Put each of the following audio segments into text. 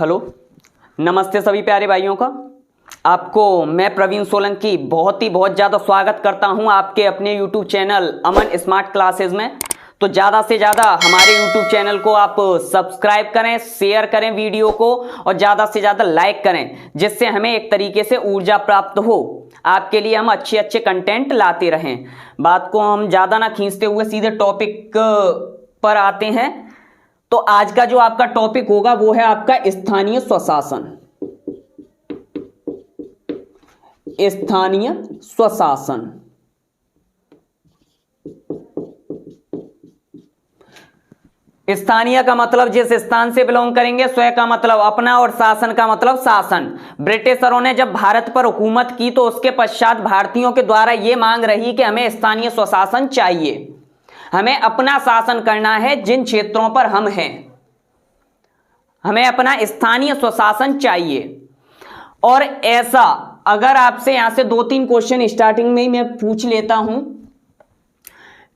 Hello, नमस्ते सभी प्यारे भाइयों का। आपको मैं प्रवीण सोलंकी बहुत ज़्यादा स्वागत करता हूं आपके अपने YouTube चैनल अमन स्मार्ट क्लासेस में। तो ज़्यादा से ज़्यादा हमारे YouTube चैनल को आप सब्सक्राइब करें, शेयर करें वीडियो को और ज़्यादा से ज़्यादा लाइक करें, जिससे हमें एक तरीके से ऊर्जा प्राप्त हो। आपके लिए हम अच्छे कंटेंट लाते रहें। बात को हम ज़्यादा ना खींचते हुए सीधे टॉपिक पर आते हैं। तो आज का जो आपका टॉपिक होगा वो है आपका स्थानीय स्वशासन। स्थानीय स्वशासन। स्थानीय का मतलब जिस स्थान से बिलोंग करेंगे, स्व का मतलब अपना और शासन का मतलब शासन। ब्रिटिशरों ने जब भारत पर हुकूमत की तो उसके पश्चात भारतीयों के द्वारा यह मांग रही कि हमें स्थानीय स्वशासन चाहिए, हमें अपना शासन करना है जिन क्षेत्रों पर हम हैं, हमें अपना स्थानीय स्वशासन चाहिए। और ऐसा अगर आपसे यहां से 2-3 क्वेश्चन स्टार्टिंग में ही मैं पूछ लेता हूं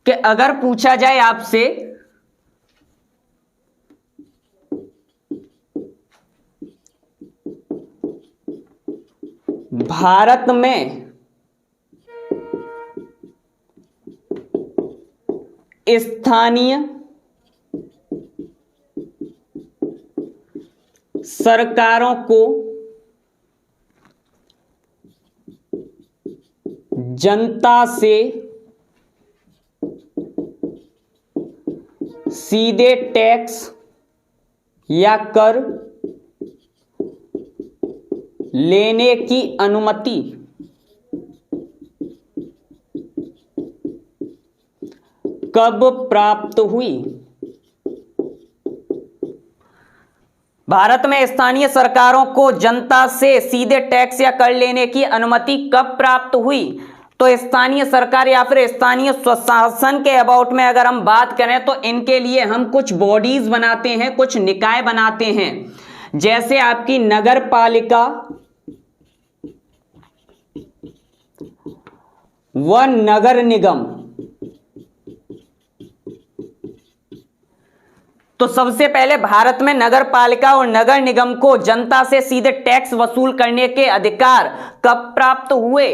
कि अगर पूछा जाए आपसे भारत में स्थानीय सरकारों को जनता से सीधे टैक्स या कर लेने की अनुमति कब प्राप्त हुई? भारत में स्थानीय सरकारों को जनता से सीधे टैक्स या कर लेने की अनुमति कब प्राप्त हुई? तो स्थानीय सरकार या फिर स्थानीय स्वशासन के अबाउट में अगर हम बात करें तो इनके लिए हम कुछ बॉडीज बनाते हैं, कुछ निकाय बनाते हैं। जैसे आपकी नगर पालिका व नगर निगम। तो सबसे पहले भारत में नगर पालिका और नगर निगम को जनता से सीधे टैक्स वसूल करने के अधिकार कब प्राप्त हुए?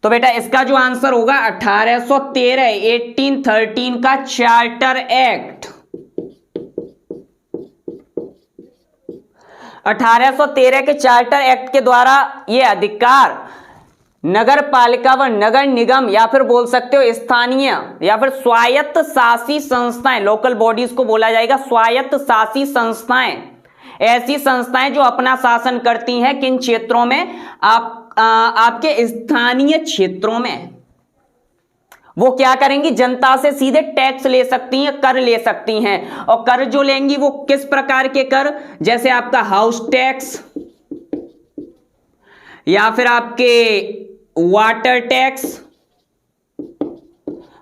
तो बेटा इसका जो आंसर होगा 1813 1813 का चार्टर एक्ट। 1813 के चार्टर एक्ट के द्वारा यह अधिकार नगर पालिका व नगर निगम या फिर बोल सकते हो स्थानीय या फिर स्वायत्त शासी संस्थाएं, लोकल बॉडीज को बोला जाएगा स्वायत्त शासी संस्थाएं। ऐसी संस्थाएं जो अपना शासन करती हैं किन क्षेत्रों में? आपके स्थानीय क्षेत्रों में। वो क्या करेंगी? जनता से सीधे टैक्स ले सकती हैं, कर ले सकती हैं। और कर जो लेंगी वो किस प्रकार के कर? जैसे आपका हाउस टैक्स या फिर आपके वाटर टैक्स,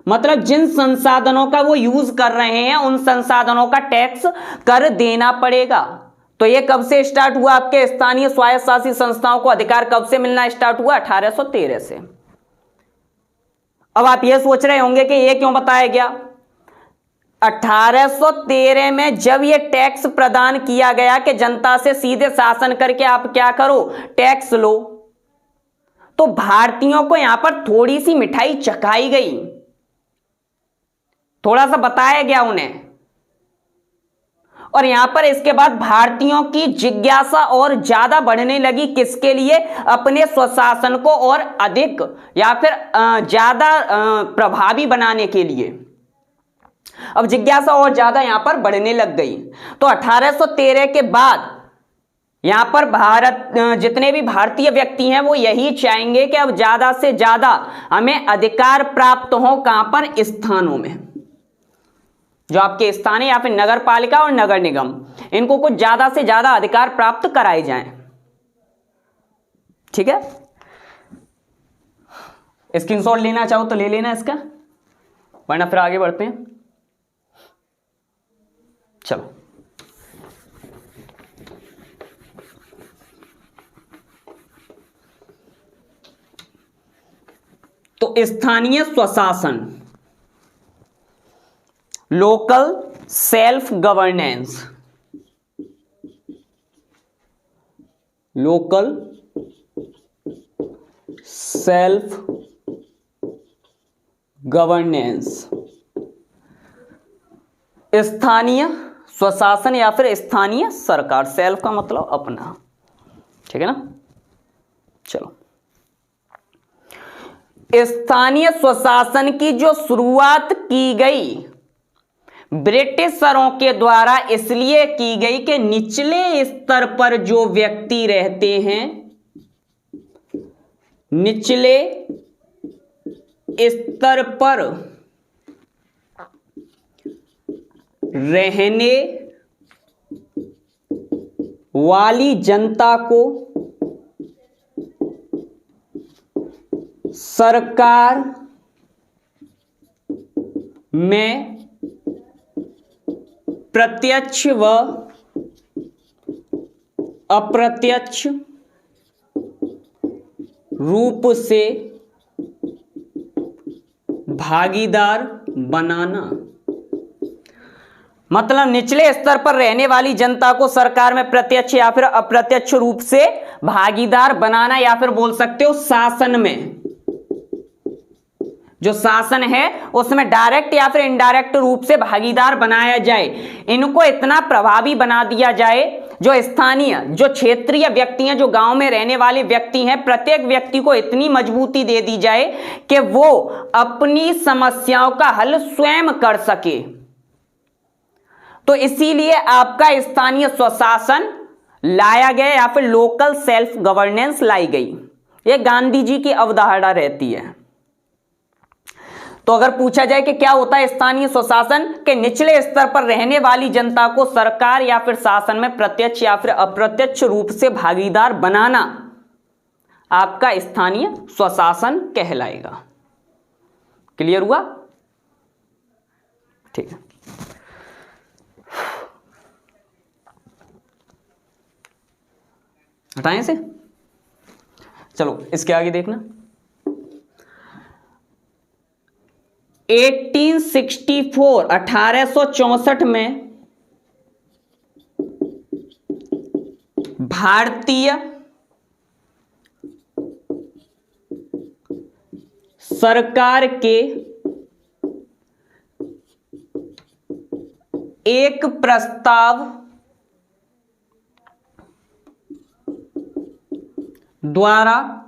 मतलब जिन संसाधनों का वो यूज कर रहे हैं उन संसाधनों का टैक्स कर देना पड़ेगा। तो ये कब से स्टार्ट हुआ? आपके स्थानीय स्वायत्त शासी संस्थाओं को अधिकार कब से मिलना स्टार्ट हुआ? 1813 से। अब आप ये सोच रहे होंगे कि ये क्यों बताया गया? 1813 में जब ये टैक्स प्रदान किया गया कि जनता से सीधे शासन करके आप क्या करो? टैक्स लो, तो भारतीयों को यहां पर थोड़ी सी मिठाई चखाई गई, थोड़ा सा बताया गया उन्हें। और यहां पर इसके बाद भारतीयों की जिज्ञासा और ज्यादा बढ़ने लगी। किसके लिए? अपने स्वशासन को और अधिक या फिर ज्यादा प्रभावी बनाने के लिए। अब जिज्ञासा और ज्यादा यहां पर बढ़ने लग गई। तो 1813 के बाद यहां पर भारत जितने भी भारतीय व्यक्ति हैं वो यही चाहेंगे कि अब ज्यादा से ज्यादा हमें अधिकार प्राप्त हो। कहां पर? स्थानों में। जो आपके स्थानीय या फिर नगर पालिका और नगर निगम, इनको कुछ ज्यादा से ज्यादा अधिकार प्राप्त कराए जाएं। ठीक है, स्क्रीनशॉट लेना चाहो तो ले लेना इसका, वरना फिर आगे बढ़ते हैं। चलो, तो स्थानीय स्वशासन, local self governance, local self governance, स्थानीय स्वशासन या फिर स्थानीय सरकार। सेल्फ का मतलब अपना, ठीक है ना। चलो, स्थानीय स्वशासन की जो शुरुआत की गई ब्रिटिशरों के द्वारा इसलिए की गई कि निचले स्तर पर जो व्यक्ति रहते हैं, निचले स्तर पर रहने वाली जनता को सरकार में प्रत्यक्ष व अप्रत्यक्ष रूप से भागीदार बनाना। मतलब निचले स्तर पर रहने वाली जनता को सरकार में प्रत्यक्ष या फिर अप्रत्यक्ष रूप से भागीदार बनाना, या फिर बोल सकते हो शासन में, जो शासन है उसमें डायरेक्ट या फिर इनडायरेक्ट रूप से भागीदार बनाया जाए। इनको इतना प्रभावी बना दिया जाए, जो स्थानीय जो क्षेत्रीय व्यक्ति हैं, जो गांव में रहने वाले व्यक्ति हैं, प्रत्येक व्यक्ति को इतनी मजबूती दे दी जाए कि वो अपनी समस्याओं का हल स्वयं कर सके। तो इसीलिए आपका स्थानीय स्वशासन लाया गया या फिर लोकल सेल्फ गवर्नेंस लाई गई। ये गांधी जी की अवधारणा रहती है। तो अगर पूछा जाए कि क्या होता है स्थानीय स्वशासन, के निचले स्तर पर रहने वाली जनता को सरकार या फिर शासन में प्रत्यक्ष या फिर अप्रत्यक्ष रूप से भागीदार बनाना आपका स्थानीय स्वशासन कहलाएगा। क्लियर हुआ? ठीक है। हटाएं से। चलो इसके आगे देखना। 1864 में भारतीय सरकार के एक प्रस्ताव द्वारा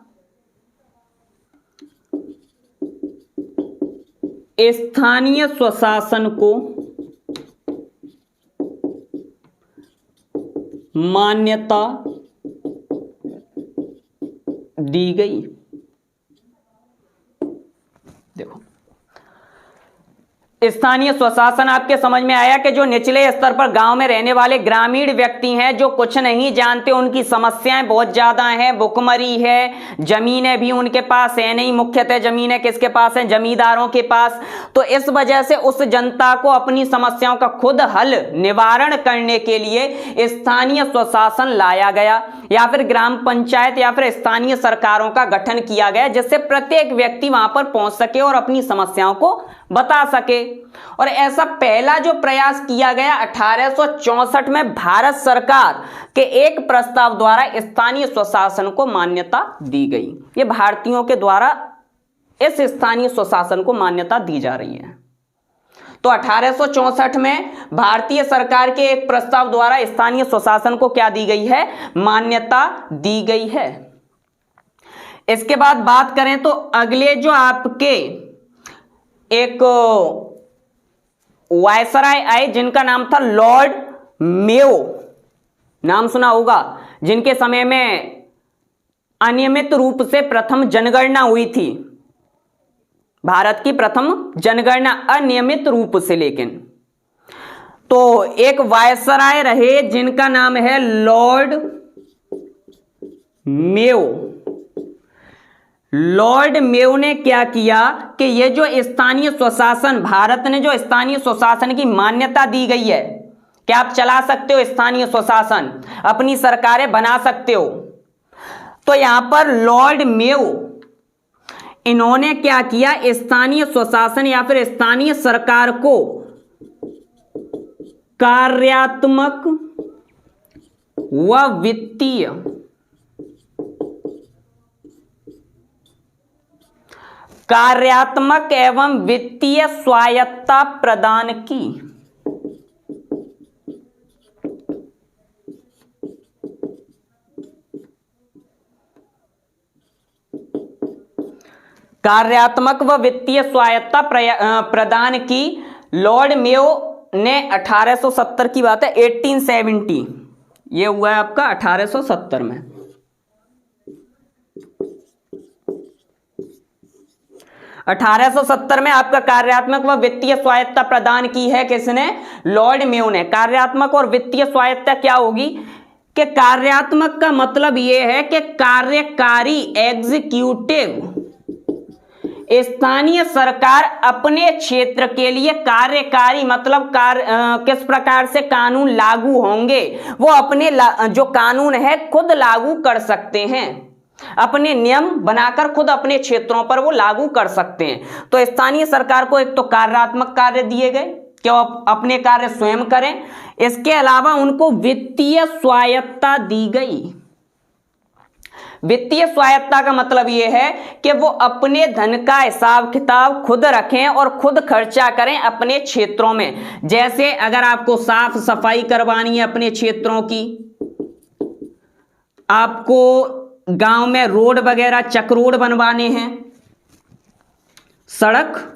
स्थानीय स्वशासन को मान्यता दी गई। देखो, स्थानीय स्वशासन आपके समझ में आया कि जो निचले स्तर पर गांव में रहने वाले ग्रामीण व्यक्ति हैं, जो कुछ नहीं जानते, उनकी समस्याएं बहुत ज्यादा हैं, भुखमरी है, जमीनें भी उनके पास है नहीं, मुख्यतः जमीनें किसके पास हैं? जमींदारों के पास। तो इस वजह से उस जनता को अपनी समस्याओं का खुद हल निवारण करने के लिए स्थानीय स्वशासन लाया गया, या फिर ग्राम पंचायत या फिर स्थानीय सरकारों का गठन किया गया, जिससे प्रत्येक व्यक्ति वहां पर पहुंच सके और अपनी समस्याओं को बता सके। और ऐसा पहला जो प्रयास किया गया 1864 में भारत सरकार के एक प्रस्ताव द्वारा स्थानीय स्वशासन को मान्यता दी गई। ये भारतीयों के द्वारा इस स्थानीय स्वशासन को मान्यता दी जा रही है। तो 1864 में भारतीय सरकार के एक प्रस्ताव द्वारा स्थानीय स्वशासन को क्या दी गई है? मान्यता दी गई है। इसके बाद बात करें तो अगले जो आपके एक वायसराय आए, जिनका नाम था लॉर्ड मेयो, नाम सुना होगा, जिनके समय में अनियमित रूप से प्रथम जनगणना हुई थी, भारत की प्रथम जनगणना अनियमित रूप से। लेकिन तो एक वायसराय रहे जिनका नाम है लॉर्ड मेयो। लॉर्ड मेयो ने क्या किया कि ये जो स्थानीय स्वशासन, भारत ने जो स्थानीय स्वशासन की मान्यता दी गई है कि आप चला सकते हो स्थानीय स्वशासन, अपनी सरकारें बना सकते हो, तो यहां पर लॉर्ड मेयो इन्होंने क्या किया? स्थानीय स्वशासन या फिर स्थानीय सरकार को कार्यात्मक व वित्तीय कार्यात्मक एवं वित्तीय स्वायत्तता प्रदान की। कार्यात्मक व वित्तीय स्वायत्तता प्रदान की लॉर्ड मेयो ने 1870 की बात है, 1870 ये हुआ है आपका 1870 में। 1870 में आपका कार्यात्मक व वित्तीय स्वायत्तता प्रदान की है किसने? लॉर्ड मेयो ने। कार्यात्मक और वित्तीय स्वायत्तता क्या होगी कि कार्यात्मक का मतलब यह है कि कार्यकारी एग्जीक्यूटिव स्थानीय सरकार अपने क्षेत्र के लिए कार्यकारी मतलब किस प्रकार से कानून लागू होंगे वो अपने जो कानून है खुद लागू कर सकते हैं, अपने नियम बनाकर खुद अपने क्षेत्रों पर वो लागू कर सकते हैं। तो स्थानीय सरकार को एक तो कार्यात्मक कार्य दिए गए कि वो अपने कार्य स्वयं करें, इसके अलावा उनको वित्तीय स्वायत्तता दी गई। वित्तीय स्वायत्तता का मतलब यह है कि वो अपने धन का हिसाब किताब खुद रखें और खुद खर्चा करें अपने क्षेत्रों में। जैसे अगर आपको साफ सफाई करवानी है अपने क्षेत्रों की, आपको गांव में रोड वगैरह चक रोड बनवाने हैं, सड़क,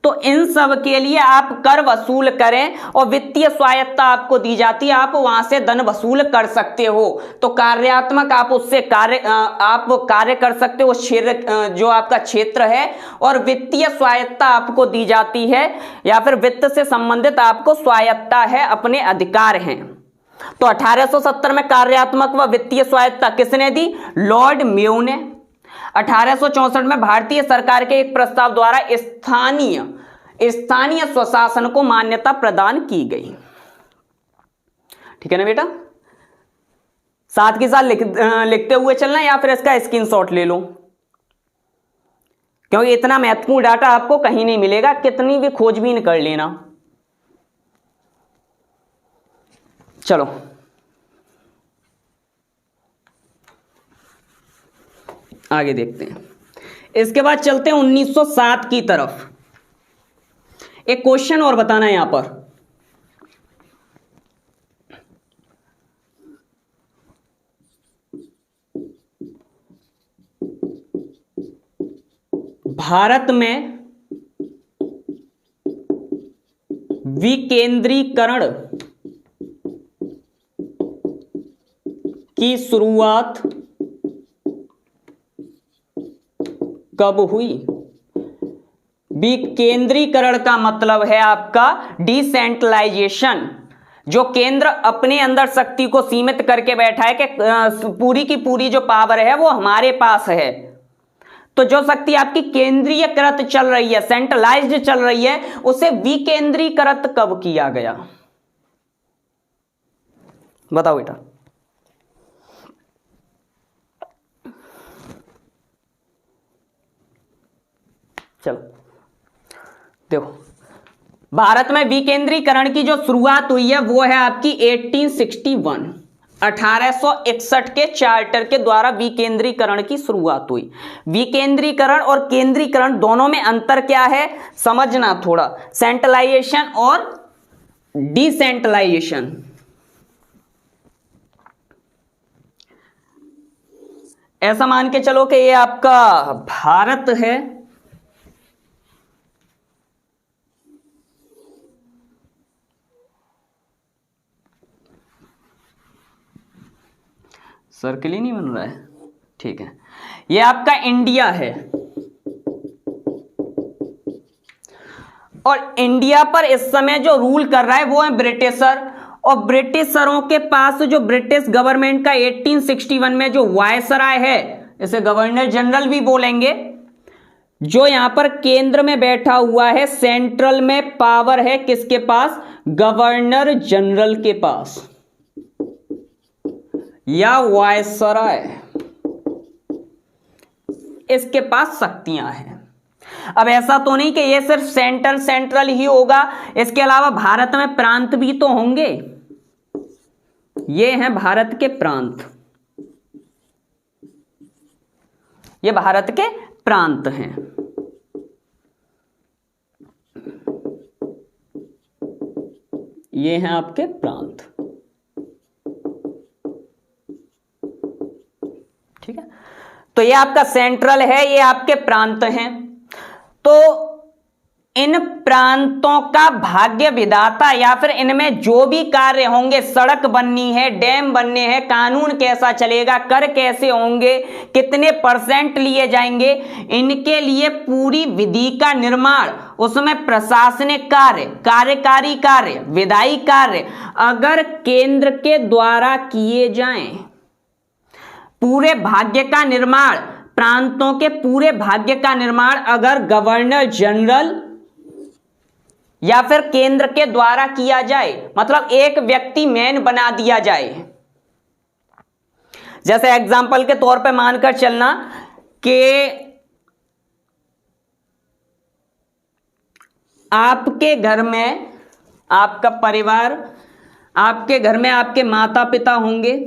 तो इन सब के लिए आप कर वसूल करें और वित्तीय स्वायत्तता आपको दी जाती है, आप वहां से धन वसूल कर सकते हो। तो कार्यात्मक आप उससे आप कार्य कर सकते हो क्षेत्र जो आपका क्षेत्र है, और वित्तीय स्वायत्तता आपको दी जाती है या फिर वित्त से संबंधित आपको स्वायत्तता है, अपने अधिकार हैं। तो 1870 में कार्यात्मक व वित्तीय स्वायत्तता किसने दी? लॉर्ड मेयो ने। 1864 में भारतीय सरकार के एक प्रस्ताव द्वारा स्थानीय स्वशासन को मान्यता प्रदान की गई। ठीक है ना बेटा? साथ के साथ लिखते हुए चलना या फिर इसका स्क्रीनशॉट ले लो, क्योंकि इतना महत्वपूर्ण डाटा आपको कहीं नहीं मिलेगा, कितनी भी खोजबीन कर लेना। चलो आगे देखते हैं। इसके बाद चलते हैं 1907 की तरफ। एक क्वेश्चन और बताना है यहां पर, भारत में विकेंद्रीकरण की शुरुआत कब हुई? विकेंद्रीकरण का मतलब है आपका डिसेंट्रलाइजेशन, जो केंद्र अपने अंदर शक्ति को सीमित करके बैठा है कि पूरी की पूरी जो पावर है वो हमारे पास है। तो जो शक्ति आपकी केंद्रीयकृत चल रही है, सेंट्रलाइज्ड चल रही है, उसे विकेंद्रीकृत कब किया गया? बताओ बेटा। चलो देखो, भारत में विकेंद्रीकरण की जो शुरुआत हुई है वो है आपकी 1861, 1861 के चार्टर के द्वारा विकेंद्रीकरण की शुरुआत हुई। विकेंद्रीकरण और केंद्रीकरण दोनों में अंतर क्या है समझना थोड़ा, सेंट्रलाइजेशन और डिसेंट्रलाइजेशन। ऐसा मान के चलो कि ये आपका भारत है, सर्किल ही नहीं बन रहा है, ठीक है, ये आपका इंडिया है और इंडिया पर इस समय जो रूल कर रहा है वो है ब्रिटिशर। और ब्रिटिशरों के पास जो ब्रिटिश गवर्नमेंट का 1861 में जो वायसराय है, इसे गवर्नर जनरल भी बोलेंगे, जो यहां पर केंद्र में बैठा हुआ है, सेंट्रल में पावर है किसके पास? गवर्नर जनरल के पास या वायसराय, इसके पास शक्तियां हैं। अब ऐसा तो नहीं कि ये सिर्फ सेंट्रल ही होगा, इसके अलावा भारत में प्रांत भी तो होंगे। ये हैं भारत के प्रांत, ये भारत के प्रांत हैं। ये हैं आपके प्रांत। ठीक है, तो ये आपका सेंट्रल है, ये आपके प्रांत हैं। तो इन प्रांतों का भाग्य विधाता या फिर इनमें जो भी कार्य होंगे, सड़क बननी है, डैम बनने हैं, कानून कैसा चलेगा, कर कैसे होंगे, कितने % लिए जाएंगे, इनके लिए पूरी विधि का निर्माण, उसमें प्रशासनिक कार्य, कार्यकारी कार्य, विधायी कार्य अगर केंद्र के द्वारा किए जाएं, पूरे भाग्य का निर्माण, प्रांतों के पूरे भाग्य का निर्माण अगर गवर्नर जनरल या फिर केंद्र के द्वारा किया जाए, मतलब एक व्यक्ति मैन बना दिया जाए। जैसे एग्जाम्पल के तौर पे मानकर चलना कि आपके घर में आपका परिवार, आपके घर में आपके माता पिता होंगे,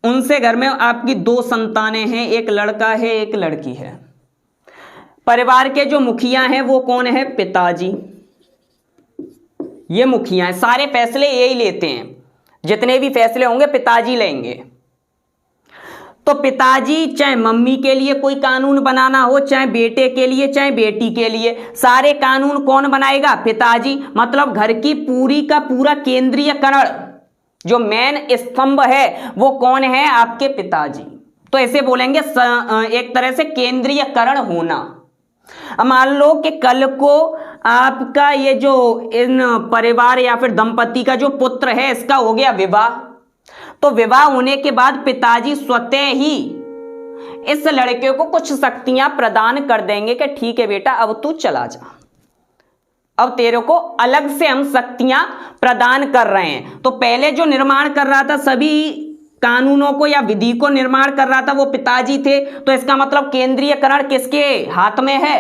उनसे घर में आपकी 2 संतानें हैं, एक लड़का है एक लड़की है। परिवार के जो मुखिया हैं वो कौन है? पिताजी। ये मुखिया हैं, सारे फैसले यही लेते हैं, जितने भी फैसले होंगे पिताजी लेंगे। तो पिताजी चाहे मम्मी के लिए कोई कानून बनाना हो, चाहे बेटे के लिए, चाहे बेटी के लिए, सारे कानून कौन बनाएगा? पिताजी। मतलब घर की पूरी का पूरा केंद्रीयकरण, जो मेन स्तंभ है वो कौन है? आपके पिताजी। तो ऐसे बोलेंगे एक तरह से केंद्रीयकरण होना। अब मान लो कि कल को आपका ये जो इन परिवार या फिर दंपति का जो पुत्र है, इसका हो गया विवाह, तो विवाह होने के बाद पिताजी स्वतः ही इस लड़के को कुछ शक्तियां प्रदान कर देंगे कि ठीक है बेटा अब तू चला जा, अब तेरे को अलग से हम शक्तियां प्रदान कर रहे हैं। तो पहले जो निर्माण कर रहा था, सभी कानूनों को या विधि को निर्माण कर रहा था, वो पिताजी थे। तो इसका मतलब केंद्रीयकरण किसके हाथ में है?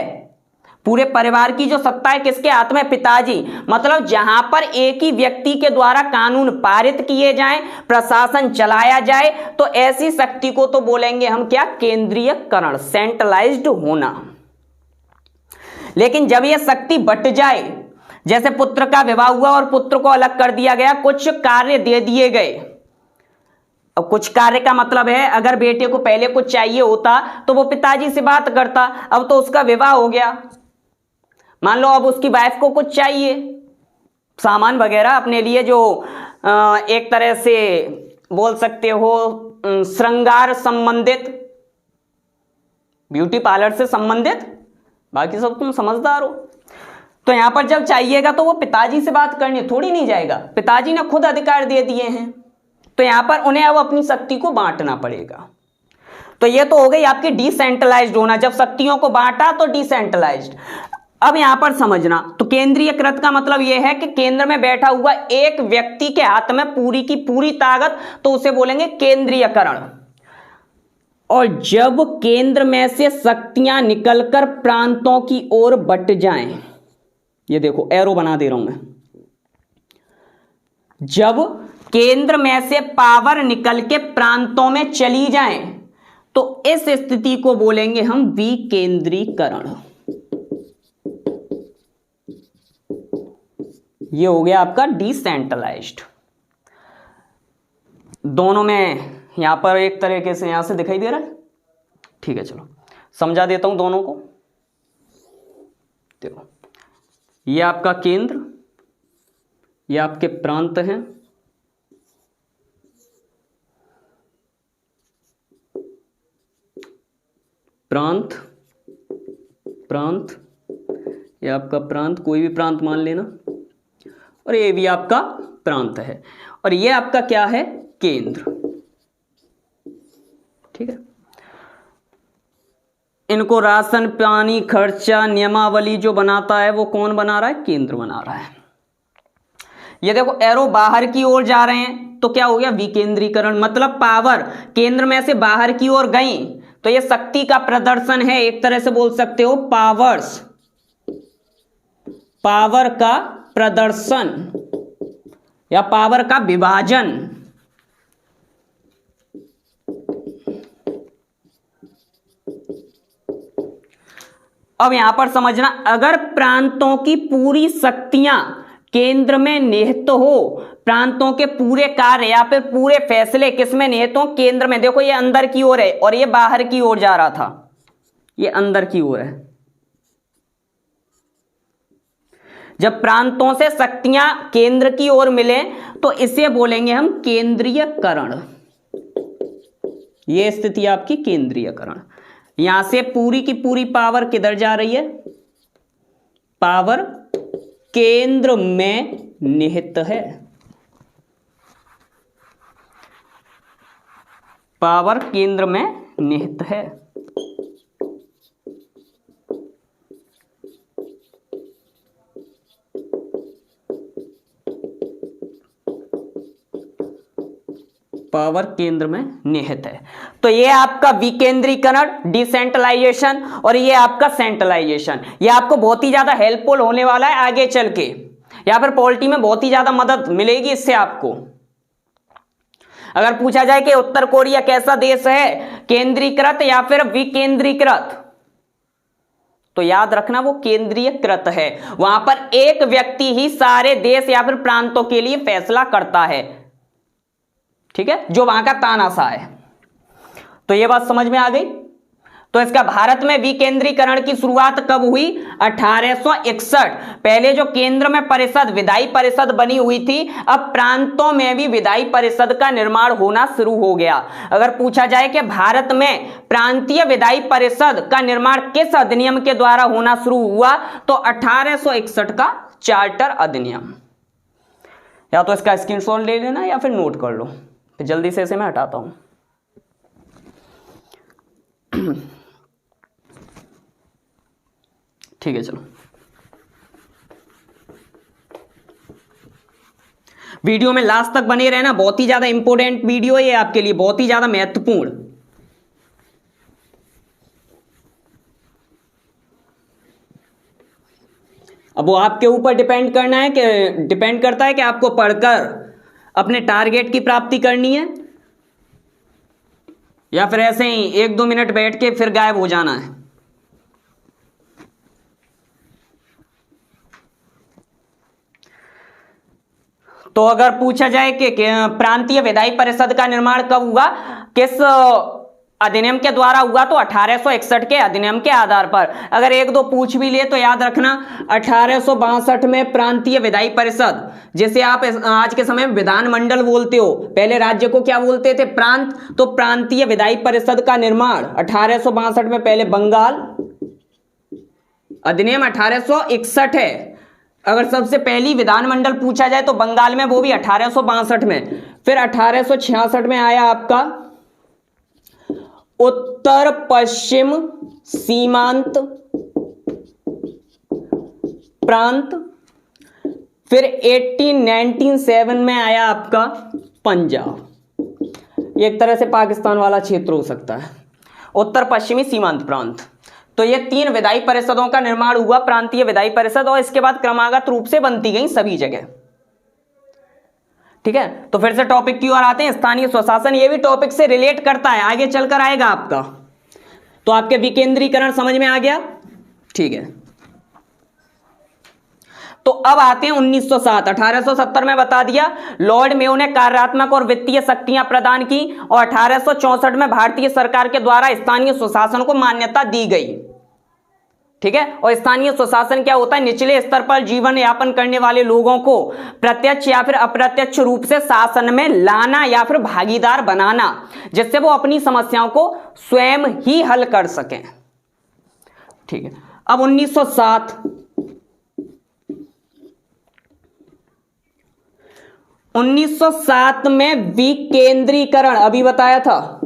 पूरे परिवार की जो सत्ता है किसके हाथ में? पिताजी। मतलब जहां पर एक ही व्यक्ति के द्वारा कानून पारित किए जाएं, प्रशासन चलाया जाए, तो ऐसी शक्ति को तो बोलेंगे हम क्या? केंद्रीयकरण, सेंट्रलाइज्ड होना। लेकिन जब यह शक्ति बट जाए, जैसे पुत्र का विवाह हुआ और पुत्र को अलग कर दिया गया, कुछ कार्य दे दिए गए। अब कुछ कार्य का मतलब है, अगर बेटे को पहले कुछ चाहिए होता तो वो पिताजी से बात करता, अब तो उसका विवाह हो गया, मान लो अब उसकी वाइफ को कुछ चाहिए, सामान वगैरह अपने लिए, जो एक तरह से बोल सकते हो श्रृंगार संबंधित, ब्यूटी पार्लर से संबंधित, बाकी सब तुम समझदार हो। तो यहां पर जब चाहिएगा तो वो पिताजी से बात करने थोड़ी नहीं जाएगा, पिताजी ने खुद अधिकार दे दिए हैं, तो यहां पर उन्हें अब अपनी शक्ति को बांटना पड़ेगा। तो ये तो हो गई आपकी डिसेंट्रलाइज्ड होना, जब शक्तियों को बांटा तो डिसेंट्रलाइज्ड। अब यहां पर समझना, तो केंद्रीयकृत का मतलब यह है कि केंद्र में बैठा हुआ एक व्यक्ति के हाथ में पूरी की पूरी ताकत, तो उसे बोलेंगे केंद्रीयकरण। और जब केंद्र में से शक्तियां निकलकर प्रांतों की ओर बट जाएं, ये देखो एरो बना दे रहा हूं मैं, जब केंद्र में से पावर निकल के प्रांतों में चली जाएं, तो इस स्थिति को बोलेंगे हम विकेंद्रीकरण। ये हो गया आपका डिसेंट्रलाइज्ड। दोनों में यहां पर एक तरीके से यहां से दिखाई दे रहा है, ठीक है, चलो समझा देता हूं दोनों को। देखो ये आपका केंद्र, ये आपके प्रांत हैं, प्रांत, प्रांत, ये आपका प्रांत, कोई भी प्रांत मान लेना, और ये भी आपका प्रांत है, और ये आपका क्या है? केंद्र। ठीक है, इनको राशन पानी खर्चा नियमावली जो बनाता है वो कौन बना रहा है? केंद्र बना रहा है। ये देखो एरो बाहर की ओर जा रहे हैं, तो क्या हो गया? विकेंद्रीकरण। मतलब पावर केंद्र में से बाहर की ओर गई, तो ये शक्ति का प्रदर्शन है, एक तरह से बोल सकते हो पावर्स, पावर का प्रदर्शन या पावर का विभाजन। अब यहां पर समझना, अगर प्रांतों की पूरी शक्तियां केंद्र में निहित हो, प्रांतों के पूरे कार्य या फिर पूरे फैसले किस में निहित हो? केंद्र में। देखो ये अंदर की ओर है और ये बाहर की ओर जा रहा था, ये अंदर की ओर है। जब प्रांतों से शक्तियां केंद्र की ओर मिले तो इसे बोलेंगे हम केंद्रीयकरण। यह स्थिति आपकी केंद्रीयकरण। यहां से पूरी की पूरी पावर किधर जा रही है? पावर केंद्र में निहित है। पावर केंद्र में निहित है। पावर केंद्र में निहित है। तो ये आपका विकेंद्रीकरण, डिसेंट्रलाइजेशन, और ये आपका सेंट्रलाइजेशन। ये आपको बहुत ही ज्यादा हेल्पफुल होने वाला है आगे चल के, या फिर पॉलिटी में बहुत ही ज्यादा मदद मिलेगी इससे आपको। अगर पूछा जाए कि उत्तर कोरिया कैसा देश है, केंद्रीकृत या फिर विकेंद्रीकृत, तो याद रखना वो केंद्रीयकृत है। वहां पर एक व्यक्ति ही सारे देश या फिर प्रांतों के लिए फैसला करता है, ठीक है, जो वहां का तानाशाह है। तो ये बात समझ में आ गई। तो इसका भारत में विकेंद्रीकरण की शुरुआत कब हुई? 1861। पहले जो केंद्र में परिषद, विधायी परिषद बनी हुई थी, अब प्रांतों में भी विधायी परिषद का निर्माण होना शुरू हो गया। अगर पूछा जाए कि भारत में प्रांतीय विधायी परिषद का निर्माण किस अधिनियम के द्वारा होना शुरू हुआ, तो 1861 का चार्टर अधिनियम। या तो इसका स्क्रीनशॉट ले लेना या फिर नोट कर लो, फिर जल्दी से इसे मैं हटाता हूं। ठीक है, चलो। वीडियो में लास्ट तक बने रहना, बहुत ही ज्यादा इंपॉर्टेंट वीडियो है ये आपके लिए, बहुत ही ज्यादा महत्वपूर्ण। अब वो आपके ऊपर डिपेंड करता है कि आपको पढ़कर अपने टारगेट की प्राप्ति करनी है या फिर ऐसे ही 1-2 मिनट बैठ के फिर गायब हो जाना है। तो अगर पूछा जाए कि प्रांतीय विधायी परिषद का निर्माण कब हुआ, किस अधिनियम के द्वारा हुआ, तो 1861 के अधिनियम के आधार पर। अगर 1-2 पूछ भी ले तो याद रखना 1862 में प्रांतीय विधायी परिषद, जिसे आप आज के समय में विधानमंडल बोलते हो, पहले राज्य को क्या बोलते थे? प्रांत। तो प्रांतीय विधायी परिषद का निर्माण 1862 में पहले बंगाल, अधिनियम 1861 है। अगर सबसे पहली विधानमंडल पूछा जाए तो बंगाल में, वो भी 1862 में। फिर 1866 में आया आपका उत्तर पश्चिम सीमांत प्रांत। फिर 1907 में आया आपका पंजाब। एक तरह से पाकिस्तान वाला क्षेत्र हो सकता है, उत्तर पश्चिमी सीमांत प्रांत। तो ये 3 विधायी परिषदों का निर्माण हुआ, प्रांतीय विधायी परिषद, और इसके बाद क्रमागत रूप से बनती गई सभी जगह। ठीक है, तो फिर से टॉपिक की ओर आते हैं, स्थानीय स्वशासन। ये भी टॉपिक से रिलेट करता है, आगे चलकर आएगा आपका। तो आपके विकेंद्रीकरण समझ में आ गया, ठीक है। तो अब आते हैं 1907। 1870 में बता दिया, लॉर्ड मेयो ने कार्यात्मक और वित्तीय शक्तियां प्रदान की, और 1864 में भारतीय सरकार के द्वारा स्थानीय स्वशासन को मान्यता दी गई। ठीक है, और स्थानीय स्वशासन क्या होता है? निचले स्तर पर जीवन यापन करने वाले लोगों को प्रत्यक्ष या फिर अप्रत्यक्ष रूप से शासन में लाना या फिर भागीदार बनाना, जिससे वो अपनी समस्याओं को स्वयं ही हल कर सकें। ठीक है, अब 1907 में विकेंद्रीकरण, अभी बताया था,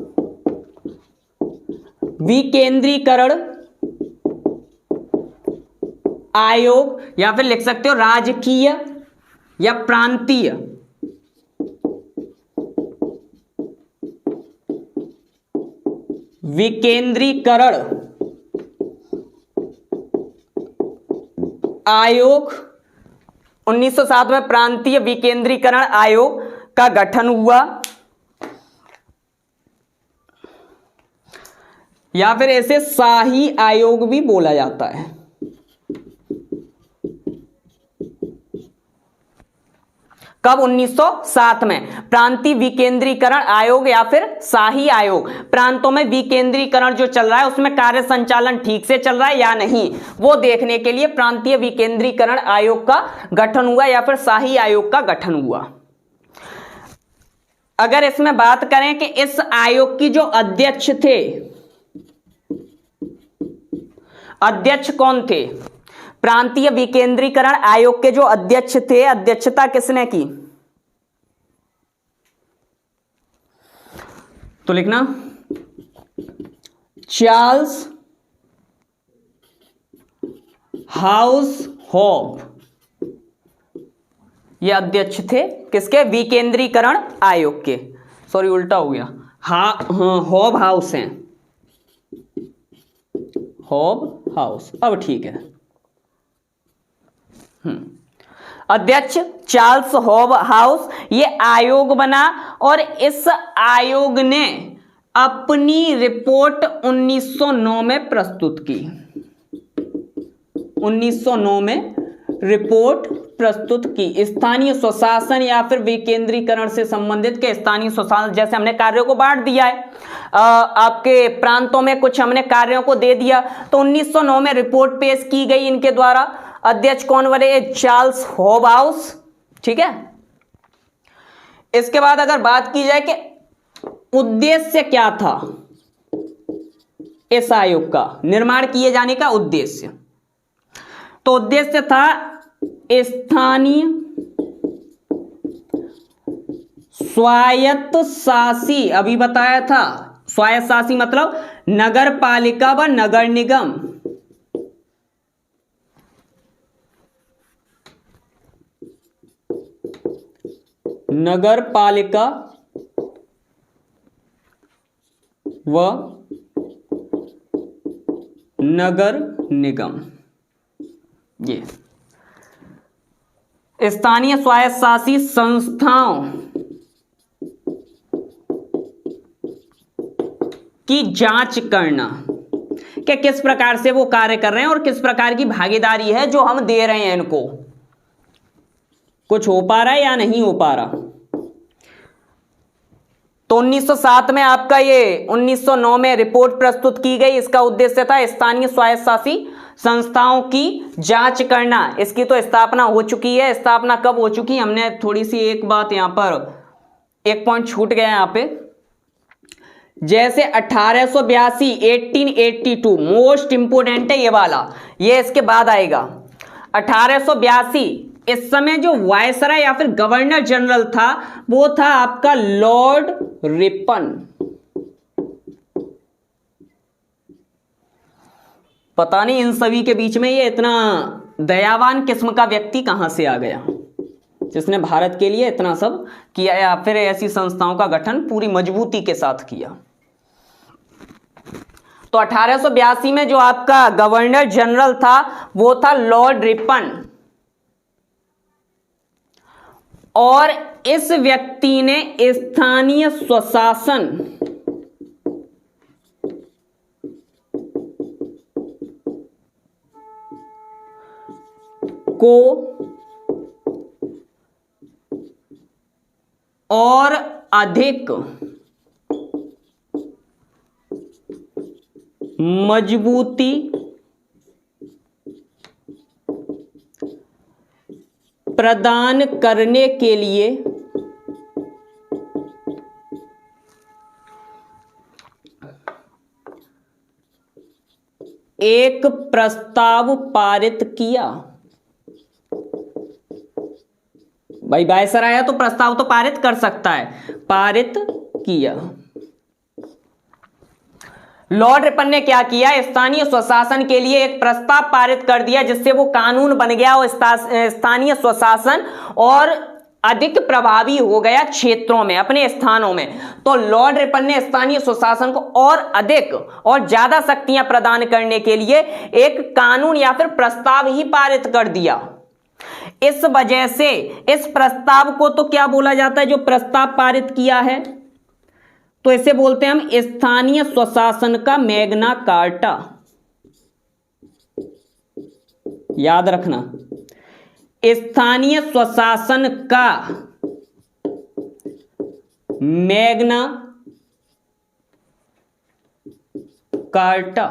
विकेंद्रीकरण आयोग, या फिर लिख सकते हो राजकीय या प्रांतीय विकेंद्रीकरण आयोग। 1907 में प्रांतीय विकेंद्रीकरण आयोग का गठन हुआ। या फिर इसे शाही आयोग भी बोला जाता है। कब? 1907 में। प्रांतीय विकेंद्रीकरण आयोग या फिर शाही आयोग, प्रांतों में विकेंद्रीकरण जो चल रहा है उसमें कार्य संचालन ठीक से चल रहा है या नहीं, वो देखने के लिए प्रांतीय विकेंद्रीकरण आयोग का गठन हुआ या फिर शाही आयोग का गठन हुआ। अगर इसमें बात करें कि इस आयोग की जो अध्यक्ष थे, अध्यक्ष कौन थे? प्रांतीय विकेंद्रीकरण आयोग के जो अध्यक्ष थे, अध्यक्षता किसने की? तो लिखना चार्ल्स हाउसहोफ, ये अध्यक्ष थे किसके? विकेंद्रीकरण आयोग के। सॉरी उल्टा हो गया, हॉब हाउस हैं, हॉब हाउस। अब ठीक है। अध्यक्ष चार्ल्स हॉब हाउस, ये आयोग बना और इस आयोग ने अपनी रिपोर्ट 1909 में प्रस्तुत की। 1909 में रिपोर्ट प्रस्तुत की। स्थानीय स्वशासन या फिर विकेंद्रीकरण से संबंधित के स्थानीय स्वशासन, जैसे हमने कार्यों को बांट दिया है, आपके प्रांतों में कुछ हमने कार्यों को दे दिया, तो 1909 में रिपोर्ट पेश की गई इनके द्वारा। अध्यक्ष कौन बने? Charles hob house. ठीक है। इसके बाद अगर बात की जाए कि उद्देश्य क्या था इस आयोग का, निर्माण किए जाने का उद्देश्य, तो उद्देश्य था स्थानीय स्वायत्त शासी, अभी बताया था स्वायत्त शासी मतलब नगर पालिका व नगर निगम, नगर पालिका व नगर निगम, ये स्थानीय स्वायत्तशासी संस्थाओं की जांच करना कि किस प्रकार से वो कार्य कर रहे हैं और किस प्रकार की भागीदारी है जो हम दे रहे हैं इनको, कुछ हो पा रहा है या नहीं हो पा रहा। तो 1907 में आपका ये 1909 में रिपोर्ट प्रस्तुत की गई। इसका उद्देश्य था स्थानीय स्वायत्तशासी संस्थाओं की जांच करना। इसकी तो स्थापना हो चुकी है। स्थापना कब हो चुकी? हमने थोड़ी सी एक बात यहां पर एक पॉइंट छूट गया यहां पे, जैसे 1882 1882 मोस्ट इंपोर्टेंट है ये वाला, ये इसके बाद आएगा। 1882 इस समय जो वायसराय या फिर गवर्नर जनरल था वो था आपका लॉर्ड रिपन। पता नहीं इन सभी के बीच में ये इतना दयावान किस्म का व्यक्ति कहां से आ गया जिसने भारत के लिए इतना सब किया या फिर ऐसी संस्थाओं का गठन पूरी मजबूती के साथ किया। तो 1882 में जो आपका गवर्नर जनरल था वो था लॉर्ड रिपन, और इस व्यक्ति ने स्थानीय स्वशासन को और अधिक मजबूती प्रदान करने के लिए एक प्रस्ताव पारित किया। भाई वायसराय तो प्रस्ताव तो पारित कर सकता है, पारित किया। लॉर्ड रिपन ने क्या किया? स्थानीय स्वशासन के लिए एक प्रस्ताव पारित कर दिया जिससे वो कानून बन गया और स्थानीय स्वशासन और अधिक प्रभावी हो गया क्षेत्रों में, अपने स्थानों में। तो लॉर्ड रिपन ने स्थानीय स्वशासन को और अधिक और ज्यादा शक्तियां प्रदान करने के लिए एक कानून या फिर प्रस्ताव ही पारित कर दिया। इस वजह से इस प्रस्ताव को तो क्या बोला जाता है? जो प्रस्ताव पारित किया है तो इसे बोलते हैं हम स्थानीय स्वशासन का मैग्ना कार्टा। याद रखना, स्थानीय स्वशासन का मैग्ना कार्टा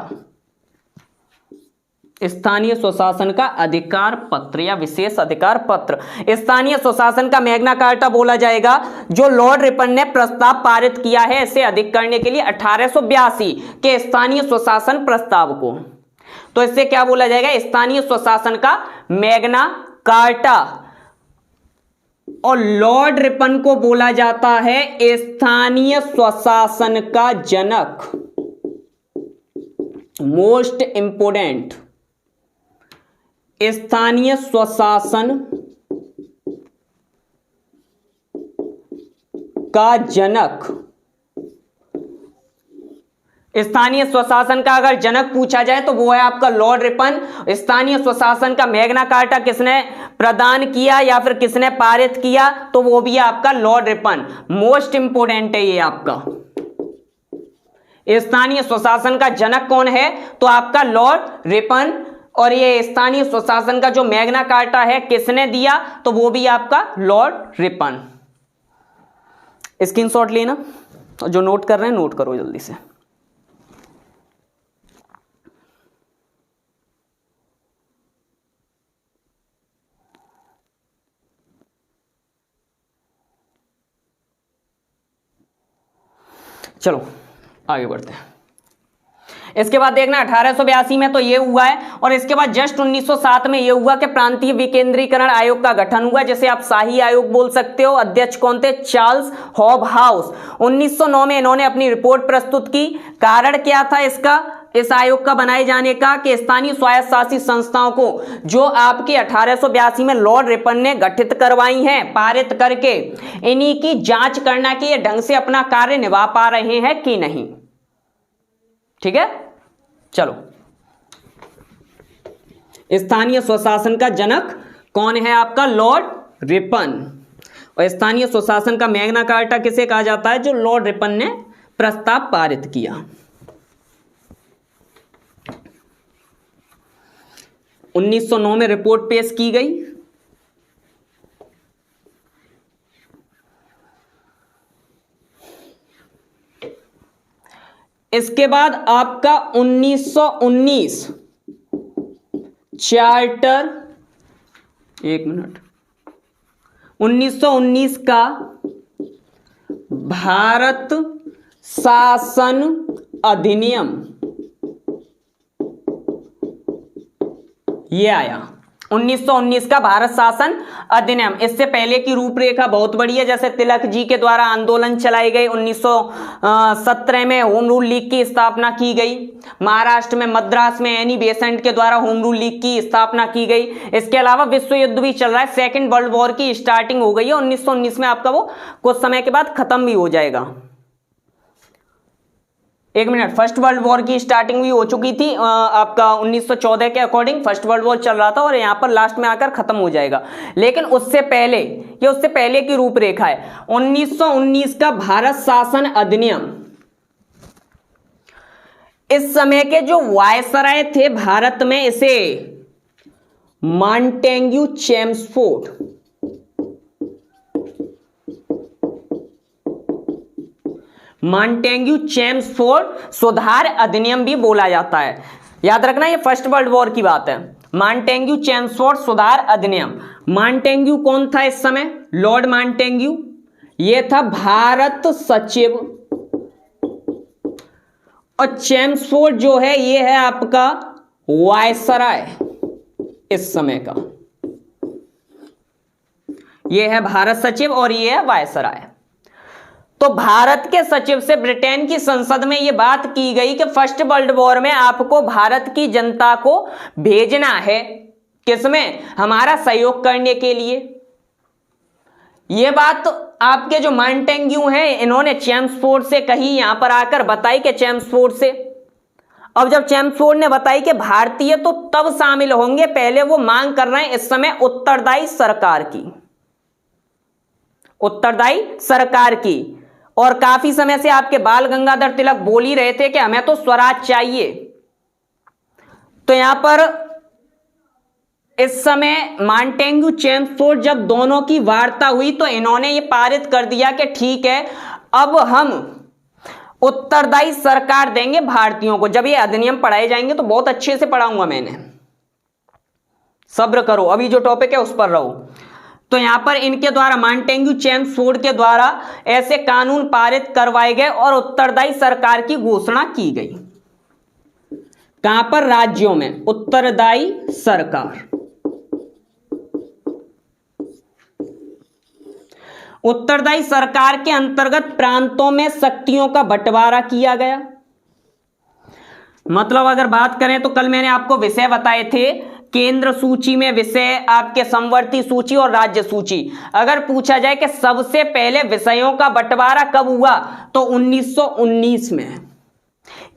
स्थानीय स्वशासन का अधिकार पत्र या विशेष अधिकार पत्र। स्थानीय स्वशासन का मैग्ना कार्टा बोला जाएगा जो लॉर्ड रिपन ने प्रस्ताव पारित किया है इसे अधिक करने के लिए 1882 के स्थानीय स्वशासन प्रस्ताव को। तो इससे क्या बोला जाएगा, स्थानीय स्वशासन का मैग्ना कार्टा। और लॉर्ड रिपन को बोला जाता है स्थानीय स्वशासन का जनक, मोस्ट इंपोर्टेंट, स्थानीय स्वशासन का जनक। स्थानीय स्वशासन का अगर जनक पूछा जाए तो वो है आपका लॉर्ड रिपन। स्थानीय स्वशासन का मैग्ना कार्टा किसने प्रदान किया या फिर किसने पारित किया, तो वो भी है आपका लॉर्ड रिपन। मोस्ट इंपोर्टेंट है ये आपका। स्थानीय स्वशासन का जनक कौन है, तो आपका लॉर्ड रिपन। और ये स्थानीय स्वशासन का जो मैग्ना कार्टा है किसने दिया, तो वो भी आपका लॉर्ड रिपन। स्क्रीनशॉट लेना, जो नोट कर रहे हैं नोट करो जल्दी से। चलो आगे बढ़ते हैं। इसके बाद देखना 1882 में तो ये हुआ है, और इसके बाद जस्ट 1907 में ये हुआ कि प्रांतीय विकेंद्रीकरण आयोग का गठन हुआ, जिसे आप शाही आयोग बोल सकते हो। अध्यक्ष कौन थे, चार्ल्स हॉबहाउस। 1909 में इन्होंने अपनी रिपोर्ट प्रस्तुत की। कारण क्या था इसका, इस आयोग का बनाए जाने का, कि स्थानीय स्वायत्त शासित संस्थाओं को जो आपकी 1882 में लॉर्ड रिपन ने गठित करवाई हैं पारित करके, इन्हीं की जांच करना कि ये ढंग से अपना कार्य निभा पा रहे हैं कि नहीं। ठीक है, चलो। स्थानीय स्वशासन का जनक कौन है आपका, लॉर्ड रिपन। और स्थानीय स्वशासन का मैग्ना कार्टा किसे कहा जाता है, जो लॉर्ड रिपन ने प्रस्ताव पारित किया। 1909 में रिपोर्ट पेश की गई। इसके बाद आपका 1919 चार्टर, 1919 का भारत शासन अधिनियम ये आया। 1919 का भारत शासन अधिनियम। इससे पहले की रूपरेखा बहुत बड़ी है, जैसे तिलक जी के द्वारा आंदोलन चलाए गए। 1917 में होम रूल लीग की स्थापना की गई। महाराष्ट्र में मद्रास में एनी बेसेंट के द्वारा होम रूल लीग की स्थापना की गई। इसके अलावा विश्व युद्ध भी चल रहा है, सेकेंड वर्ल्ड वॉर की स्टार्टिंग हो गई है 1919 में, आपका वो कुछ समय के बाद खत्म भी हो जाएगा। एक मिनट, फर्स्ट वर्ल्ड वॉर की स्टार्टिंग भी हो चुकी थी आपका 1914 के अकॉर्डिंग फर्स्ट वर्ल्ड वॉर चल रहा था, और यहां पर लास्ट में आकर खत्म हो जाएगा। लेकिन उससे पहले, ये उससे पहले की रूपरेखा है। 1919 का भारत शासन अधिनियम, इस समय के जो वायसराय थे भारत में, इसे मॉन्टेग्यू चेम्सफोर्ड, मॉन्टेग्यू चेम्सफोर्ड सुधार अधिनियम भी बोला जाता है। याद रखना, ये फर्स्ट वर्ल्ड वॉर की बात है। मॉन्टेग्यू चेम्सफोर्ड सुधार अधिनियम। मॉन्टेग्यू कौन था इस समय, लॉर्ड मॉन्टेग्यू। ये था भारत सचिव। और चेम्सफोर्ड जो है ये है आपका वायसराय इस समय का। ये है भारत सचिव और ये है वायसराय। तो भारत के सचिव से ब्रिटेन की संसद में यह बात की गई कि फर्स्ट वर्ल्ड वॉर में आपको भारत की जनता को भेजना है, किसमें, हमारा सहयोग करने के लिए। यह बात आपके जो मॉन्टेग्यू हैं इन्होंने चेम्सफोर्ड से कही, यहां पर आकर बताई कि चेम्सफोर्ड से। अब जब चेम्सफोर्ड ने बताई कि भारतीय तो तब शामिल होंगे, पहले वो मांग कर रहे हैं इस समय उत्तरदायी सरकार की, उत्तरदायी सरकार की। और काफी समय से आपके बाल गंगाधर तिलक बोल ही रहे थे कि हमें तो स्वराज चाहिए। तो यहां पर इस समय मॉन्टेग्यू चेम्सफोर्ड जब दोनों की वार्ता हुई तो इन्होंने ये पारित कर दिया कि ठीक है, अब हम उत्तरदायी सरकार देंगे भारतीयों को। जब ये अधिनियम पढ़ाए जाएंगे तो बहुत अच्छे से पढ़ाऊंगा मैंने, सब्र करो, अभी जो टॉपिक है उस पर रहो। तो यहां पर इनके द्वारा मॉन्टेग्यू चेम्सफोर्ड के द्वारा ऐसे कानून पारित करवाए गए और उत्तरदायी सरकार की घोषणा की गई। कहां पर? राज्यों में उत्तरदायी सरकार। उत्तरदायी सरकार के अंतर्गत प्रांतों में शक्तियों का बंटवारा किया गया। मतलब अगर बात करें तो कल मैंने आपको विषय बताए थे, केंद्र सूची में विषय, आपके समवर्ती सूची और राज्य सूची। अगर पूछा जाए कि सबसे पहले विषयों का बंटवारा कब हुआ, तो 1919 में।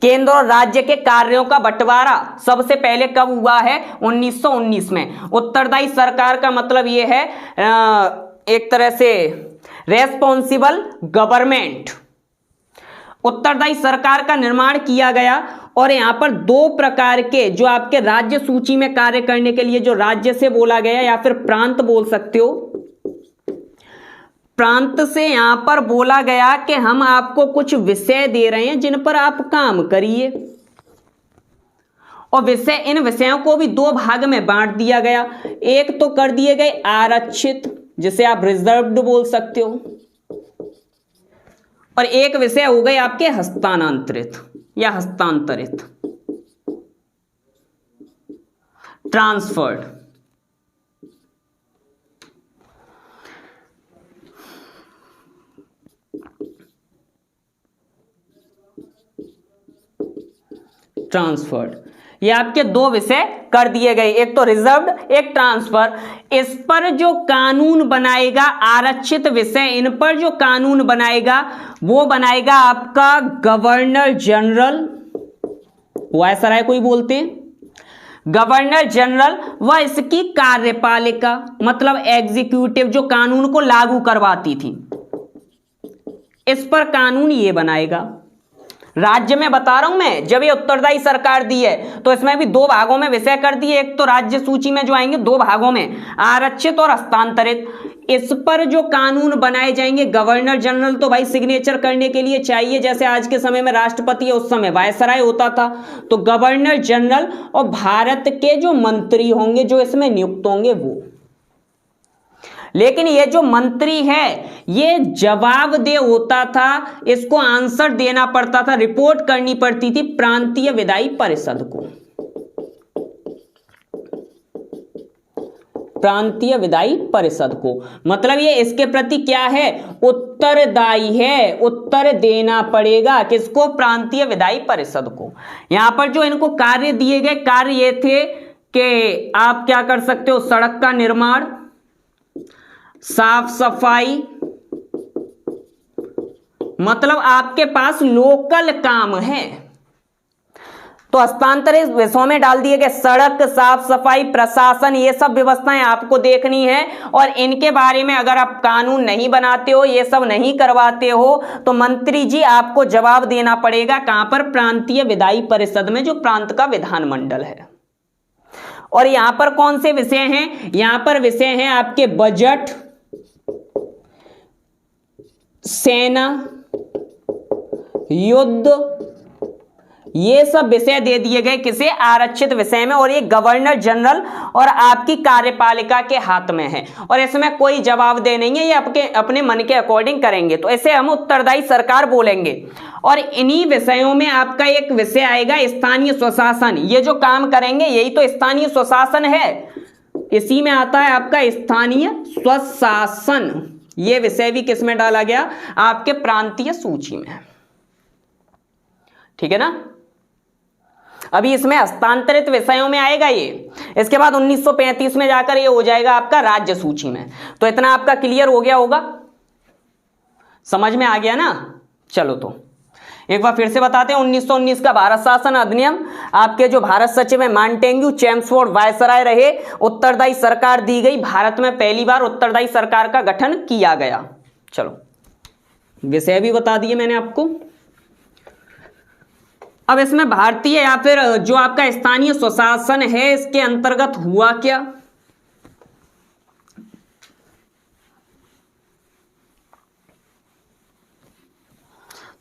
केंद्र और राज्य के कार्यों का बंटवारा सबसे पहले कब हुआ है? 1919 में। उत्तरदायी सरकार का मतलब यह है एक तरह से रेस्पॉन्सिबल गवर्नमेंट। उत्तरदायी सरकार का निर्माण किया गया और यहां पर दो प्रकार के जो आपके राज्य सूची में कार्य करने के लिए जो राज्य से बोला गया या फिर प्रांत बोल सकते हो, प्रांत से यहां पर बोला गया कि हम आपको कुछ विषय दे रहे हैं जिन पर आप काम करिए। और विषय, इन विषयों को भी दो भाग में बांट दिया गया। एक तो कर दिए गए आरक्षित, जिसे आप रिजर्व्ड बोल सकते हो, और एक विषय हो गए आपके हस्तांतरित या हस्तांतरित, ट्रांसफर्ड। ट्रांसफर्ड, ये आपके दो विषय कर दिए गए, एक तो रिजर्व्ड, एक ट्रांसफर। इस पर जो कानून बनाएगा, आरक्षित विषय, इन पर जो कानून बनाएगा वो बनाएगा आपका गवर्नर जनरल, वायसराय कोई बोलते हैं, गवर्नर जनरल। व इसकी कार्यपालिका मतलब एग्जीक्यूटिव, जो कानून को लागू करवाती थी, इस पर कानून ये बनाएगा। राज्य में बता रहा हूं मैं, जब ये उत्तरदायी सरकार दी है तो इसमें भी दो भागों में विषय कर दिए। एक तो राज्य सूची में जो आएंगे दो भागों में, आरक्षित और हस्तांतरित। इस पर जो कानून बनाए जाएंगे, गवर्नर जनरल तो भाई सिग्नेचर करने के लिए चाहिए, जैसे आज के समय में राष्ट्रपति है, उस समय वायसराय होता था। तो गवर्नर जनरल और भारत के जो मंत्री होंगे जो इसमें नियुक्त होंगे वो। लेकिन ये जो मंत्री है ये जवाबदेह होता था, इसको आंसर देना पड़ता था, रिपोर्ट करनी पड़ती थी प्रांतीय विधायी परिषद को। प्रांतीय विधायी परिषद को मतलब ये इसके प्रति क्या है? उत्तरदायी है, उत्तर देना पड़ेगा किसको? प्रांतीय विधायी परिषद को। यहां पर जो इनको कार्य दिए गए, कार्य ये थे कि आप क्या कर सकते हो? सड़क का निर्माण, साफ सफाई, मतलब आपके पास लोकल काम है। तो हस्तांतरित विषयों में डाल दिए गए सड़क, साफ सफाई, प्रशासन, ये सब व्यवस्थाएं आपको देखनी है। और इनके बारे में अगर आप कानून नहीं बनाते हो, ये सब नहीं करवाते हो, तो मंत्री जी आपको जवाब देना पड़ेगा। कहां पर? प्रांतीय विधायी परिषद में, जो प्रांत का विधानमंडल है। और यहां पर कौन से विषय हैं? यहां पर विषय हैं आपके बजट, सेना, युद्ध, ये सब विषय दे दिए गए किसे? आरक्षित विषय में। और ये गवर्नर जनरल और आपकी कार्यपालिका के हाथ में है और इसमें कोई जवाबदेह नहीं है, ये अपने मन के अकॉर्डिंग करेंगे। तो इसे हम उत्तरदायी सरकार बोलेंगे। और इन्हीं विषयों में आपका एक विषय आएगा स्थानीय स्वशासन। ये जो काम करेंगे यही तो स्थानीय स्वशासन है, इसी में आता है आपका स्थानीय स्वशासन। ये विषय भी किस में डाला गया? आपके प्रांतीय सूची में। ठीक है ना? अभी इसमें हस्तांतरित विषयों में आएगा ये। इसके बाद 1935 में जाकर ये हो जाएगा आपका राज्य सूची में। तो इतना आपका क्लियर हो गया होगा, समझ में आ गया ना? चलो तो एक बार फिर से बताते हैं। 1919 का भारत शासन अधिनियम, आपके जो भारत सचिव है मॉन्टेग्यू चेम्सफोर्ड वायसराय रहे, उत्तरदायी सरकार दी गई। भारत में पहली बार उत्तरदायी सरकार का गठन किया गया। चलो विषय भी बता दिए मैंने आपको। अब इसमें भारतीय या फिर जो आपका स्थानीय स्वशासन है इसके अंतर्गत हुआ क्या?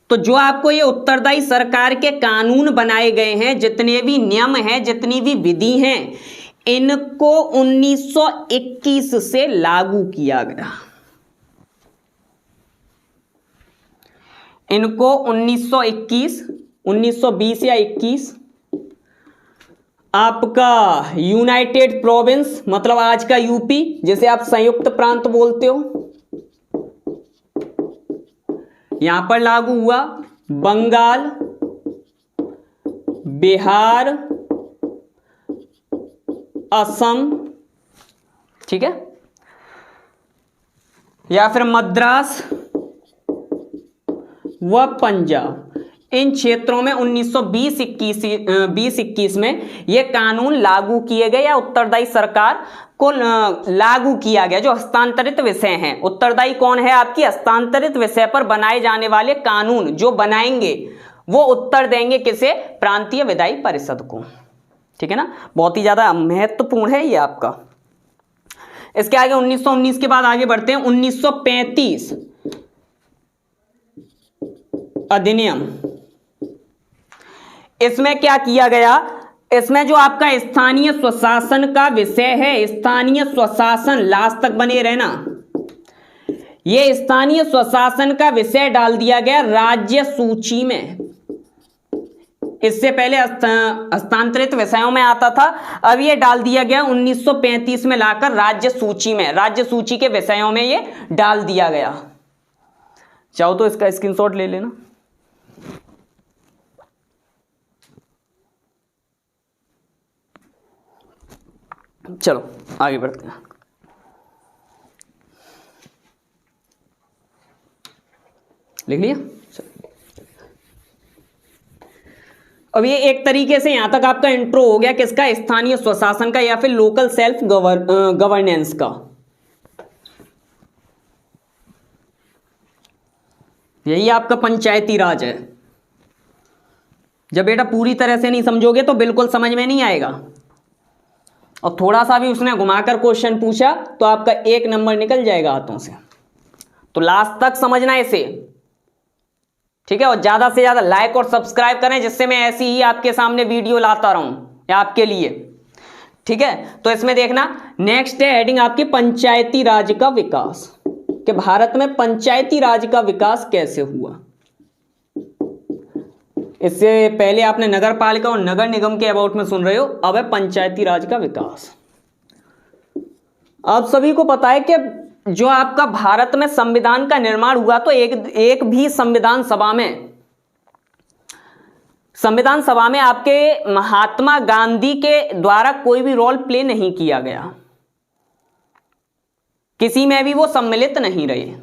तो जो आपको ये उत्तरदायी सरकार के कानून बनाए गए हैं, जितने भी नियम हैं, जितनी भी विधि हैं, इनको 1921 से लागू किया गया। इनको 1921, 1920 या 21 आपका यूनाइटेड प्रोविंस मतलब आज का यूपी, जिसे आप संयुक्त प्रांत बोलते हो, यहां पर लागू हुआ। बंगाल, बिहार, असम, ठीक है, या फिर मद्रास व पंजाब, इन क्षेत्रों में 1920-21 में ये कानून लागू किए गए या उत्तरदायी सरकार को लागू किया गया। जो हस्तांतरित विषय हैं, उत्तरदायी कौन है? आपकी हस्तांतरित विषय पर बनाए जाने वाले कानून जो बनाएंगे वो उत्तर देंगे किसे? प्रांतीय विधायी परिषद को। ठीक है ना, बहुत ही ज्यादा महत्वपूर्ण है ये आपका। इसके आगे 1919 के बाद आगे बढ़ते हैं। 1935 अधिनियम, इसमें क्या किया गया? इसमें जो आपका स्थानीय स्वशासन का विषय है, स्थानीय स्वशासन, लास्ट तक बने रहना, ये स्थानीय स्वशासन का विषय डाल दिया गया राज्य सूची में। इससे पहले हस्तांतरित विषयों में आता था, अब ये डाल दिया गया 1935 में लाकर राज्य सूची में, राज्य सूची के विषयों में ये डाल दिया गया। चाहो तो इसका स्क्रीनशॉट ले लेना। चलो आगे बढ़ते हैं। लिख लिया? अब ये एक तरीके से यहां तक आपका इंट्रो हो गया किसका? स्थानीय स्वशासन का या फिर लोकल सेल्फ गवर्नेंस का। यही आपका पंचायती राज है। जब बेटा पूरी तरह से नहीं समझोगे तो बिल्कुल समझ में नहीं आएगा, और थोड़ा सा भी उसने घुमाकर क्वेश्चन पूछा तो आपका 1 नंबर निकल जाएगा हाथों से। तो लास्ट तक समझना इसे, ठीक है, और ज्यादा से ज्यादा लाइक और सब्सक्राइब करें, जिससे मैं ऐसी ही आपके सामने वीडियो लाता रहूं या आपके लिए। ठीक है, तो इसमें देखना नेक्स्ट है हेडिंग आपकी पंचायती राज का विकास, कि भारत में पंचायती राज का विकास कैसे हुआ। इससे पहले आपने नगर पालिका और नगर निगम के अबाउट में सुन रहे हो, अब है पंचायती राज का विकास। आप सभी को पता है कि जो आपका भारत में संविधान का निर्माण हुआ तो एक भी संविधान सभा में आपके महात्मा गांधी के द्वारा कोई भी रोल प्ले नहीं किया गया, किसी में भी वो सम्मिलित नहीं रहे।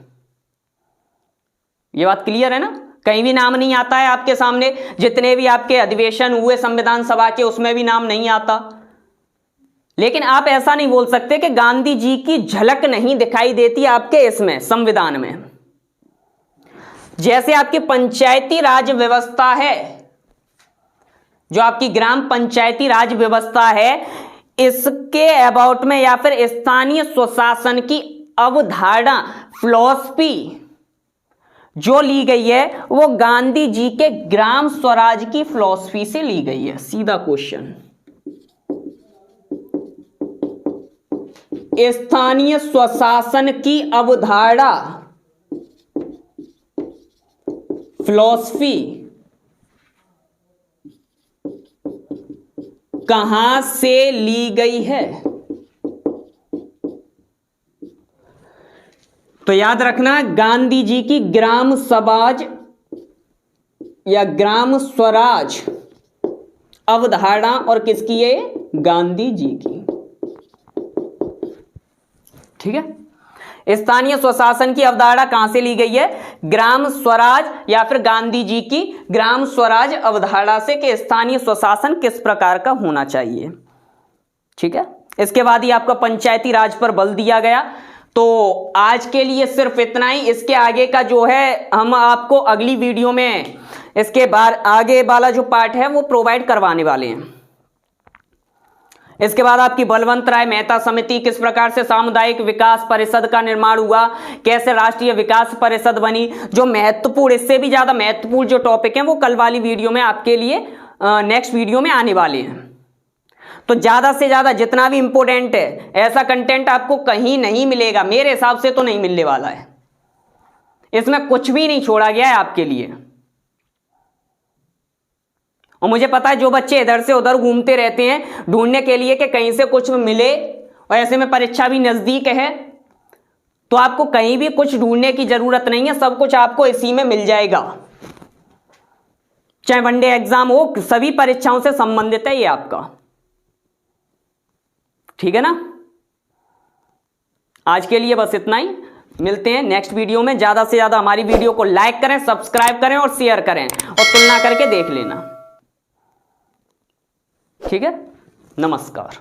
ये बात क्लियर है ना? कहीं भी नाम नहीं आता है आपके सामने, जितने भी आपके अधिवेशन हुए संविधान सभा के उसमें भी नाम नहीं आता। लेकिन आप ऐसा नहीं बोल सकते कि गांधी जी की झलक नहीं दिखाई देती आपके इसमें संविधान में। जैसे आपकी पंचायती राज व्यवस्था है, जो आपकी ग्राम पंचायती राज व्यवस्था है, इसके अबाउट में या फिर स्थानीय स्वशासन की अवधारणा, फिलॉसफी जो ली गई है वो गांधी जी के ग्राम स्वराज की फिलॉसफी से ली गई है। सीधा क्वेश्चन, स्थानीय स्वशासन की अवधारणा, फिलॉसफी कहां से ली गई है? तो याद रखना, गांधी जी की ग्राम स्वराज या ग्राम स्वराज अवधारणा, और किसकी है? गांधी जी की। ठीक है, स्थानीय स्वशासन की अवधारणा कहां से ली गई है? ग्राम स्वराज या फिर गांधी जी की ग्राम स्वराज अवधारणा से, कि स्थानीय स्वशासन किस प्रकार का होना चाहिए। ठीक है, इसके बाद ही आपका पंचायती राज पर बल दिया गया। तो आज के लिए सिर्फ इतना ही। इसके आगे का जो है हम आपको अगली वीडियो में इसके बाद आगे वाला जो पार्ट है वो प्रोवाइड करवाने वाले हैं। इसके बाद आपकी बलवंत राय मेहता समिति, किस प्रकार से सामुदायिक विकास परिषद का निर्माण हुआ, कैसे राष्ट्रीय विकास परिषद बनी, जो महत्वपूर्ण, इससे भी ज्यादा महत्वपूर्ण जो टॉपिक हैं वो कल वाली वीडियो में आपके लिए नेक्स्ट वीडियो में आने वाले हैं। तो ज्यादा से ज्यादा जितना भी इंपॉर्टेंट है, ऐसा कंटेंट आपको कहीं नहीं मिलेगा, मेरे हिसाब से तो नहीं मिलने वाला है। इसमें कुछ भी नहीं छोड़ा गया है आपके लिए। और मुझे पता है जो बच्चे इधर से उधर घूमते रहते हैं ढूंढने के लिए कि कहीं से कुछ मिले, और ऐसे में परीक्षा भी नजदीक है, तो आपको कहीं भी कुछ ढूंढने की जरूरत नहीं है, सब कुछ आपको इसी में मिल जाएगा। चाहे वनडे एग्जाम हो, सभी परीक्षाओं से संबंधित है ये आपका। ठीक है ना। आज के लिए बस इतना ही, मिलते हैं नेक्स्ट वीडियो में। ज्यादा से ज्यादा हमारी वीडियो को लाइक करें, सब्सक्राइब करें और शेयर करें, और तुलना करके देख लेना। ठीक है, नमस्कार।